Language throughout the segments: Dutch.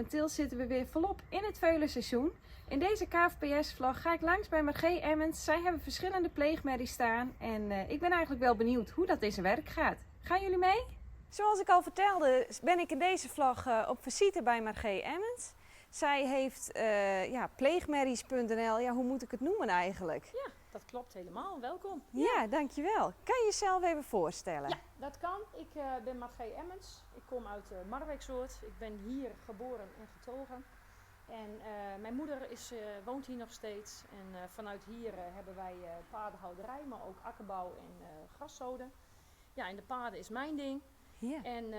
momenteel zitten we weer volop in het veulenseizoen. In deze KVPS-vlog ga ik langs bij Margée Emmens. Zij hebben verschillende pleegmerries staan en ik ben eigenlijk wel benieuwd hoe dat in zijn werk gaat. Gaan jullie mee? Zoals ik al vertelde ben ik in deze vlog op visite bij Margée Emmens. Zij heeft pleegmerries.nl, hoe moet ik het noemen eigenlijk? Ja, dat klopt helemaal. Welkom. Ja, dankjewel. Kan je jezelf even voorstellen? Ja, dat kan. Ik ben Margée Emmens. Ik kom uit Marwijksoord. Ik ben hier geboren en getogen. En mijn moeder woont hier nog steeds. En vanuit hier hebben wij paardenhouderij, maar ook akkerbouw en graszoden. Ja, en de paarden is mijn ding. Ja. En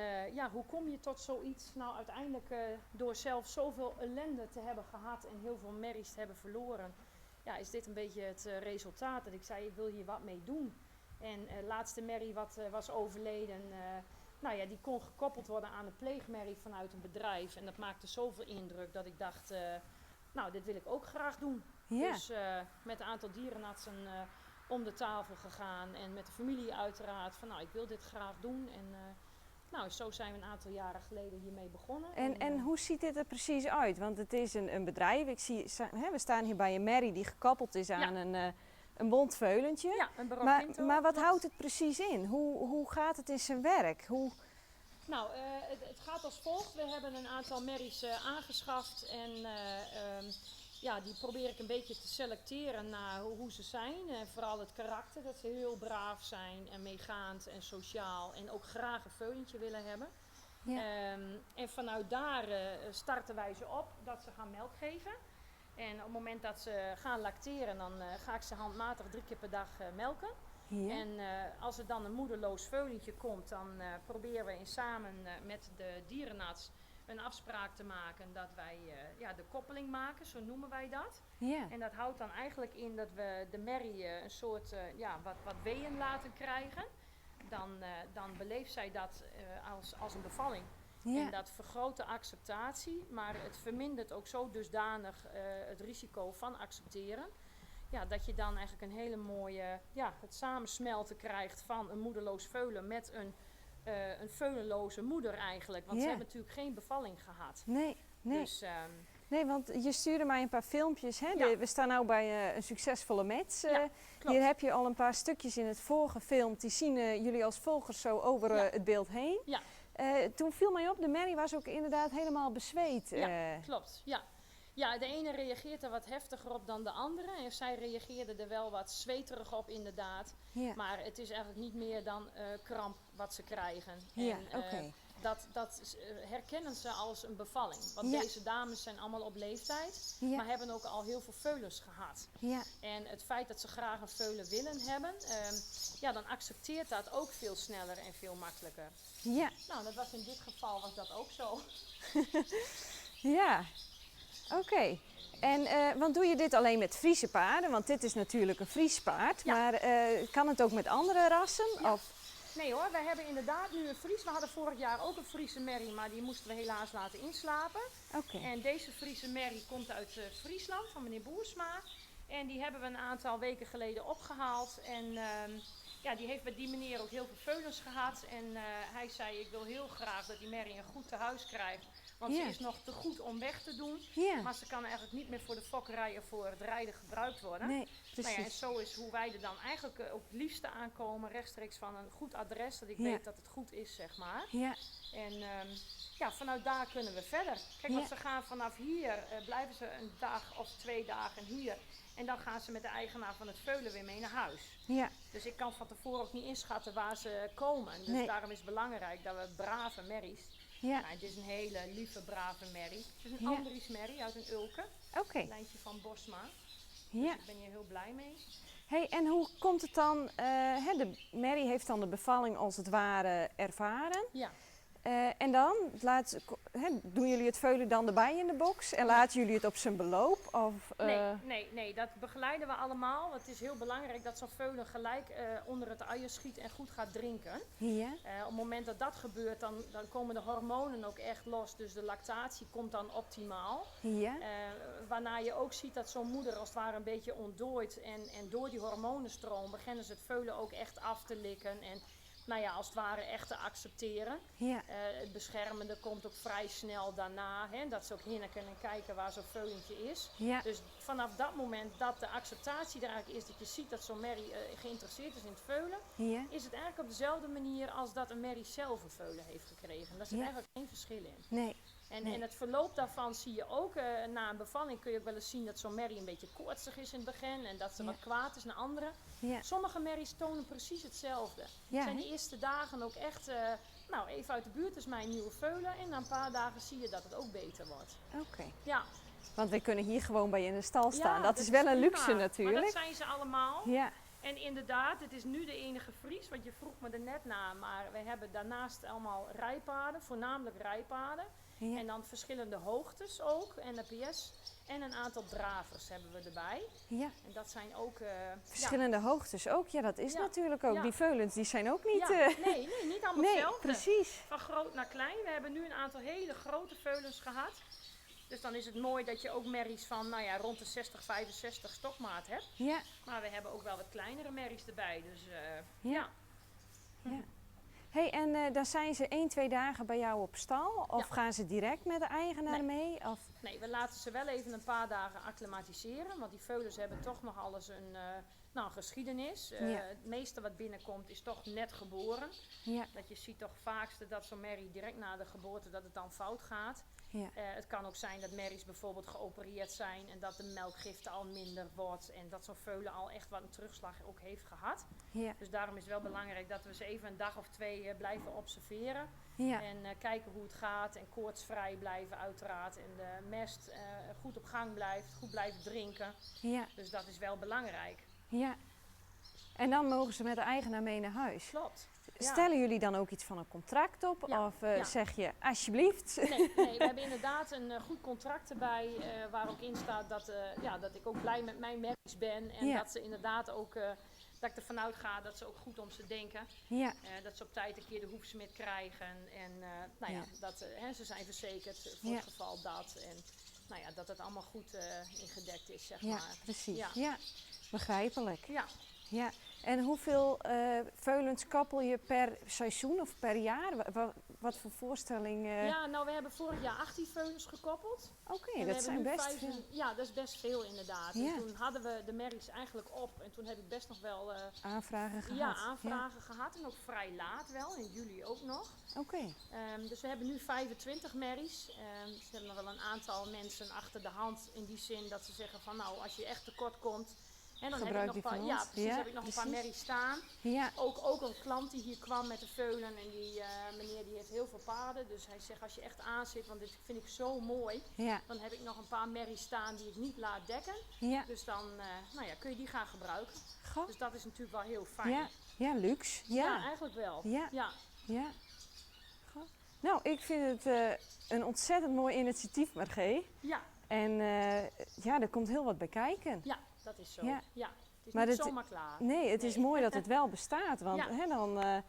hoe kom je tot zoiets? Nou, uiteindelijk door zelf zoveel ellende te hebben gehad en heel veel merries te hebben verloren, ja, is dit een beetje het resultaat. Dat ik zei, ik wil hier wat mee doen. En laatste merrie wat was overleden, die kon gekoppeld worden aan een pleegmerrie vanuit een bedrijf. En dat maakte zoveel indruk dat ik dacht, dit wil ik ook graag doen. Ja. Dus met een aantal dierenartsen om de tafel gegaan en met de familie uiteraard van, ik wil dit graag doen. En zo zijn we een aantal jaren geleden hiermee begonnen. En hoe ziet dit er precies uit? Want het is een bedrijf. We staan hier bij een merrie die gekoppeld is aan een bont veulentje. Ja, een Baroque Pinto. Maar wat houdt het precies in? Hoe gaat het in zijn werk? Het gaat als volgt. We hebben een aantal merries aangeschaft en die probeer ik een beetje te selecteren naar hoe ze zijn. Vooral het karakter, dat ze heel braaf zijn en meegaand en sociaal en ook graag een veulentje willen hebben. Ja. En vanuit daar starten wij ze op dat ze gaan melk geven. En op het moment dat ze gaan lacteren, dan ga ik ze handmatig 3 keer per dag melken. Ja. En als er dan een moederloos veulentje komt, dan proberen we samen met de dierenarts een afspraak te maken dat wij de koppeling maken, zo noemen wij dat. Ja. En dat houdt dan eigenlijk in dat we de merrie een soort wat weeën laten krijgen. Dan beleeft zij dat als een bevalling. Ja. En dat vergroot de acceptatie, maar het vermindert ook zo dusdanig het risico van accepteren. Ja, dat je dan eigenlijk een hele mooie, het samensmelten krijgt van een moederloos veulen met een veulenloze moeder eigenlijk. Want ze hebben natuurlijk geen bevalling gehad. Nee. Dus, Nee, want je stuurde mij een paar filmpjes. Hè? Ja. We staan nu bij een succesvolle match. Ja, klopt. Hier heb je al een paar stukjes in het vorige film. Die zien jullie als volgers zo over het beeld heen. Ja. Toen viel mij op, de merrie was ook inderdaad helemaal bezweet. Ja, klopt. Ja. Ja, de ene reageert er wat heftiger op dan de andere. En zij reageerde er wel wat zweterig op inderdaad. Ja. Maar het is eigenlijk niet meer dan kramp wat ze krijgen. Ja, En oké. dat herkennen ze als een bevalling. Want Ja. deze dames zijn allemaal op leeftijd. Ja. Maar hebben ook al heel veel veulens gehad. Ja. En het feit dat ze graag een veulen willen hebben. Dan accepteert dat ook veel sneller en veel makkelijker. Ja. Nou, dat was in dit geval was dat ook zo. Ja. Oké. En want doe je dit alleen met Friese paarden? Want dit is natuurlijk een Fries paard. Ja. Maar kan het ook met andere rassen? Ja. Of? Nee hoor, wij hebben inderdaad nu een Fries. We hadden vorig jaar ook een Friese merrie, maar die moesten we helaas laten inslapen. Oké. En deze Friese merrie komt uit Friesland, van meneer Boersma. En die hebben we een aantal weken geleden opgehaald. En die heeft bij die meneer ook heel veel veulens gehad. En hij zei, ik wil heel graag dat die merrie een goed tehuis krijgt. Want Ja. ze is nog te goed om weg te doen. Ja. Maar ze kan eigenlijk niet meer voor de fokkerij of voor het rijden gebruikt worden. Nee, precies. En zo is hoe wij er dan eigenlijk ook het liefste aankomen, rechtstreeks van een goed adres, dat ik Ja. weet dat het goed is, zeg maar. Ja. En vanuit daar kunnen we verder. Kijk, Ja. want ze gaan vanaf hier, blijven ze een dag of 2 dagen hier. En dan gaan ze met de eigenaar van het veulen weer mee naar huis. Ja. Dus ik kan van tevoren ook niet inschatten waar ze komen. Dus Nee. daarom is het belangrijk dat we brave merries. Ja. Nou, het is een hele lieve, brave merrie. Het is een Ja. Andries merrie uit een Ulke. Oké. Een lijntje van Bosma. Ja. Ik ben hier heel blij mee. Hey, en hoe komt het dan? De merrie heeft dan de bevalling als het ware ervaren. Ja. En dan doen jullie het veulen dan erbij in de box en laten jullie het op zijn beloop? Of, Nee, dat begeleiden we allemaal. Het is heel belangrijk dat zo'n veulen gelijk onder het uier schiet en goed gaat drinken. Ja. Op het moment dat dat gebeurt, dan komen de hormonen ook echt los. Dus de lactatie komt dan optimaal. Ja. Waarna je ook ziet dat zo'n moeder als het ware een beetje ontdooit. En door die hormonenstroom beginnen ze het veulen ook echt af te likken. En nou ja, als het ware echt te accepteren. Ja. Het beschermende komt ook vrij snel daarna. Hè, dat ze ook heen kunnen kijken waar zo'n veulentje is. Ja. Dus vanaf dat moment dat de acceptatie er eigenlijk is, dat je ziet dat zo'n merrie geïnteresseerd is in het veulen, Ja. is het eigenlijk op dezelfde manier als dat een merrie zelf een veulen heeft gekregen. Daar zit Ja. eigenlijk geen verschil in. Nee. En, Nee. en het verloop daarvan zie je ook, na een bevalling kun je ook wel eens zien dat zo'n merrie een beetje koortsig is in het begin en dat ze Ja. wat kwaad is naar anderen. Ja. Sommige merries tonen precies hetzelfde. Ja, Zijn hè? die eerste dagen ook echt, nou even uit de buurt is mijn nieuwe veulen en na een paar dagen zie je dat het ook beter wordt. Oké. Ja, Want we kunnen hier gewoon bij je in de stal staan. ja, dat is wel een prima. luxe natuurlijk. Maar dat zijn ze allemaal. Ja. En inderdaad, het is nu de enige vries, want je vroeg me er net na, maar we hebben daarnaast allemaal rijpaarden, voornamelijk rijpaarden. Ja. En dan verschillende hoogtes ook, NPS. En een aantal dravers hebben we erbij. Ja. En dat zijn ook... Verschillende hoogtes ook. Ja, dat is Ja. natuurlijk ook. Ja. Die veulens die zijn ook niet... ja, nee, niet allemaal nee, hetzelfde. precies. Van groot naar klein. We hebben nu een aantal hele grote veulens gehad. Dus dan is het mooi dat je ook merries van nou ja, rond de 60, 65 stokmaat hebt. Ja. Maar we hebben ook wel wat kleinere merries erbij. Dus Ja. ja. Ja. Hey, en dan zijn ze 1, 2 dagen bij jou op stal? Of Ja. gaan ze direct met de eigenaar mee? Of... Nee, we laten ze wel even een paar dagen acclimatiseren. Want die veulens hebben toch nog alles een geschiedenis. Ja. Het meeste wat binnenkomt is toch net geboren. Ja. Dat je ziet toch vaakste dat zo'n merrie direct na de geboorte dat het dan fout gaat. Ja. Het kan ook zijn dat merries bijvoorbeeld geopereerd zijn en dat de melkgifte al minder wordt. En dat zo'n veulen al echt wat een terugslag ook heeft gehad. Ja. Dus daarom is het wel belangrijk dat we ze even een dag of 2 blijven observeren. Ja. En kijken hoe het gaat en koortsvrij blijven uiteraard. En de mest goed op gang blijft, goed blijven drinken. Ja. Dus dat is wel belangrijk. Ja. En dan mogen ze met de eigenaar mee naar huis. Klopt. Ja. Stellen jullie dan ook iets van een contract op? Ja, Of ja. zeg je alsjeblieft? Nee, we hebben inderdaad een goed contract erbij waar ook in staat dat ik ook blij met mijn merries ben. En Ja. dat ze inderdaad ook, dat ik ervan uitga dat ze ook goed om ze denken. Ja. Dat ze op tijd een keer de hoefsmid krijgen. En nou ja, Ja. dat ze zijn verzekerd voor Ja. het geval dat. En nou ja, dat het allemaal goed ingedekt is, zeg Ja, maar. precies. Ja. Ja. Begrijpelijk. Ja. Ja. En hoeveel veulens kappel je per seizoen of per jaar? Wat voor voorstelling? Ja, nou we hebben vorig jaar 18 veulens gekoppeld. Oké, En we dat hebben zijn nu best 5 veel. Ja, dat is best veel inderdaad. Ja. En toen hadden we de merries eigenlijk op. En toen heb ik best nog wel Aanvragen gehad. aanvragen gehad. En ook vrij laat wel, in juli ook nog. Ja. Oké. Dus we hebben nu 25 merries. Dus we hebben nog wel een aantal mensen achter de hand. In die zin dat ze zeggen van nou, als je echt tekort komt. En dan Gebruik heb ik die nog van ja, ons. precies, Ja, heb ik nog een paar precies. merries staan. Ja. Ook een klant die hier kwam met de veulen en die meneer die heeft heel veel paarden. Dus hij zegt als je echt aanzit, want dit vind ik zo mooi. Ja. Dan heb ik nog een paar merries staan die ik niet laat dekken. Ja. Dus dan kun je die gaan gebruiken. Goh. Dus dat is natuurlijk wel heel fijn. Ja. Ja, luxe. Ja, Ja. eigenlijk wel. Ja. Ja. Ja. Goh. Nou, ik vind het een ontzettend mooi initiatief, Margee. Ja, En ja, er komt heel wat bij kijken. ja, dat is zo. Ja. Ja. Het is Maar niet het- zomaar klaar. Nee, het is Nee. mooi dat het wel bestaat. Want Ja. hè, dan,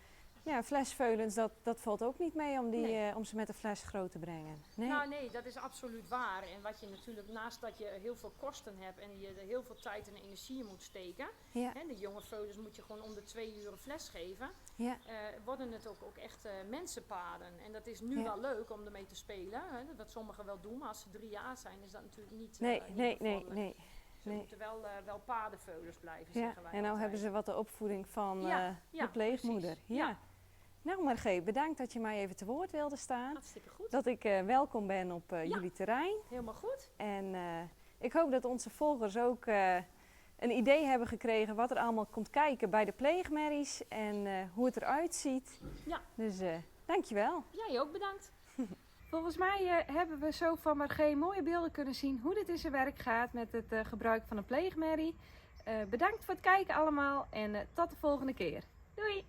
flesveulens, dat valt ook niet mee om, Nee. om ze met de fles groot te brengen. Nee. Nou nee, dat is absoluut waar. En wat je natuurlijk, naast dat je heel veel kosten hebt en je er heel veel tijd en energie in moet steken. Ja. Hè, de jonge veulens moet je gewoon om de 2 uur een fles geven. Ja. Worden het ook echt mensenpaden. En dat is nu Ja. wel leuk om ermee te spelen. Hè, dat sommigen wel doen, maar als ze 3 jaar zijn is dat natuurlijk niet Nee, niet nee, nee, bevallig. nee. Ze nee. moeten wel paardenveulens blijven, Ja. zeggen wij En nou altijd. hebben ze wat de opvoeding van Ja, ja, de pleegmoeder. precies. Ja. Ja. Nou Margee, bedankt dat je mij even te woord wilde staan. Hartstikke goed. Dat ik welkom ben op jullie terrein. Helemaal goed. En ik hoop dat onze volgers ook een idee hebben gekregen wat er allemaal komt kijken bij de pleegmerries en hoe het eruit ziet. Ja. Dus dankjewel. Jij ook bedankt. Volgens mij hebben we zo van Margee mooie beelden kunnen zien hoe dit in zijn werk gaat met het gebruik van een pleegmerrie. Bedankt voor het kijken allemaal en tot de volgende keer. Doei!